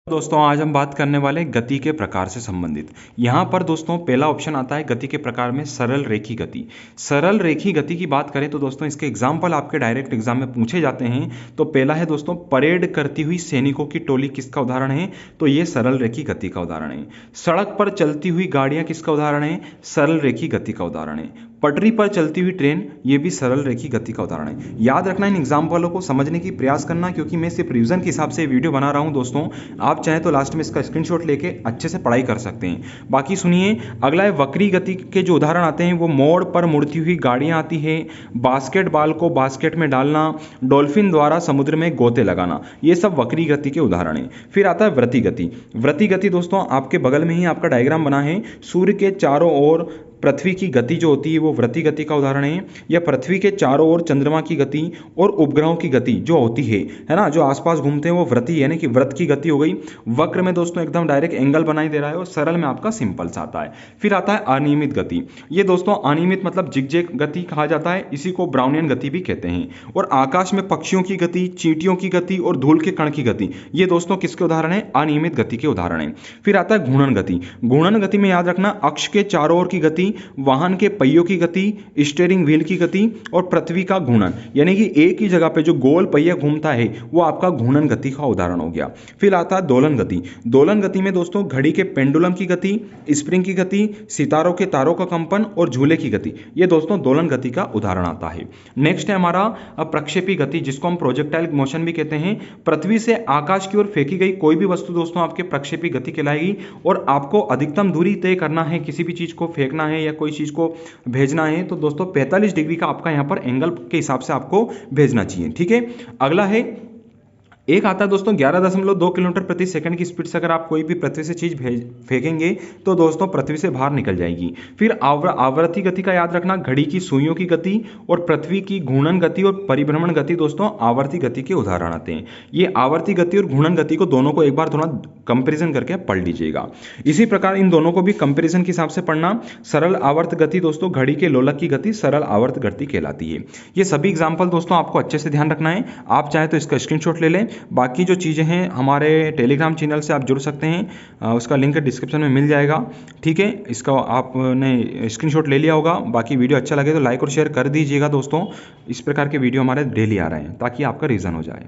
दोस्तों आज हम बात करने वाले हैं गति के प्रकार से संबंधित। यहाँ पर दोस्तों पहला ऑप्शन आता है गति के प्रकार में सरल रेखी गति। सरल रेखी गति की बात करें तो दोस्तों इसके एग्जाम्पल आपके डायरेक्ट एग्जाम में पूछे जाते हैं। तो पहला है दोस्तों परेड करती हुई सैनिकों की टोली, किसका उदाहरण है? तो ये सरल रेखी गति का उदाहरण है। सड़क पर चलती हुई गाड़ियां किसका उदाहरण है? सरल रेखी गति का उदाहरण है। पटरी पर चलती हुई ट्रेन, ये भी सरल रेखी गति का उदाहरण है। याद रखना, इन एग्जाम्पलों को समझने की प्रयास करना, क्योंकि मैं सिर्फ रिवीजन के हिसाब से वीडियो बना रहा हूं दोस्तों। आप चाहें तो लास्ट में इसका स्क्रीनशॉट लेके अच्छे से पढ़ाई कर सकते हैं। बाकी सुनिए, अगला है वक्री गति के जो उदाहरण आते हैं वो मोड़ पर मुड़ती हुई गाड़ियां आती है, बास्केटबॉल को बास्केट में डालना, डॉल्फिन द्वारा समुद्र में गोते लगाना, ये सब वक्री गति के उदाहरण है। फिर आता है व्रती गति। व्रती गति दोस्तों आपके बगल में ही आपका डायग्राम बना है। सूर्य के चारों ओर पृथ्वी की गति जो होती है वो व्रती गति का उदाहरण है। या पृथ्वी के चारों ओर चंद्रमा की गति और उपग्रहों की गति जो होती है ना, जो आसपास घूमते हैं वो व्रती, यानी कि व्रत की गति हो गई। वक्र में दोस्तों एकदम डायरेक्ट एंगल बनाई दे रहा है, और सरल में आपका सिंपल सा आता है। फिर आता है अनियमित गति। ये दोस्तों अनियमित मतलब जिगजैग गति कहा जाता है, इसी को ब्राउनियन गति भी कहते हैं। और आकाश में पक्षियों की गति, चींटियों की गति और धूल के कण की गति, ये दोस्तों किसके उदाहरण है? अनियमित गति के उदाहरण है। फिर आता है घूर्णन गति। घूर्णन गति में याद रखना, अक्ष के चारों ओर की गति, वाहन के पहियों की गति, स्टीयरिंग व्हील की गति और पृथ्वी का घूर्णन, यानी कि एक ही जगह पे जो गोल पहिया घूमता है वो आपका घूर्णन गति का उदाहरण हो गया। फिर आता है दोलन गति। दोलन गति में दोस्तों घड़ी के पेंडुलम की गति, स्प्रिंग की गति, सितारों के तारों का कंपन और झूले की गति, ये दोस्तों दोलन गति का उदाहरण आता है। नेक्स्ट है हमारा प्रक्षेपी गति, जिसको हम प्रोजेक्टाइल मोशन भी कहते हैं। पृथ्वी से आकाश की ओर फेंकी गई कोई भी वस्तु दोस्तों आपके प्रक्षेपी गति कहलाएगी। और आपको अधिकतम दूरी तय करना है, किसी भी चीज को फेंकना है या कोई चीज को भेजना है, तो दोस्तों 45 डिग्री का आपका यहां पर एंगल के हिसाब से आपको भेजना चाहिए। ठीक है, अगला है एक आता है दोस्तों 11.2 किलोमीटर प्रति सेकंड की स्पीड से अगर आप कोई भी पृथ्वी से चीज फेंकेंगे तो दोस्तों पृथ्वी से बाहर निकल जाएगी। फिर आवर्ती गति का याद रखना, घड़ी की सुइयों की गति और पृथ्वी की घूर्णन गति और परिभ्रमण गति दोस्तों आवर्ती गति के उदाहरण आते हैं। ये आवर्ती गति और घूर्णन गति को दोनों को एक बार थोड़ा कंपेरिजन करके पढ़ लीजिएगा। इसी प्रकार इन दोनों को भी कंपेरिजन के हिसाब से पढ़ना। सरल आवर्त गति दोस्तों घड़ी के लोलक की गति सरल आवर्त गति कहलाती है। ये सभी एग्जाम्पल दोस्तों आपको अच्छे से ध्यान रखना है। आप चाहे तो इसका स्क्रीनशॉट ले लें। बाकी जो चीज़ें हैं हमारे टेलीग्राम चैनल से आप जुड़ सकते हैं, उसका लिंक डिस्क्रिप्शन में मिल जाएगा। ठीक है, इसका आपने स्क्रीनशॉट ले लिया होगा। बाकी वीडियो अच्छा लगे तो लाइक और शेयर कर दीजिएगा दोस्तों। इस प्रकार के वीडियो हमारे डेली आ रहे हैं ताकि आपका रिवीजन हो जाए।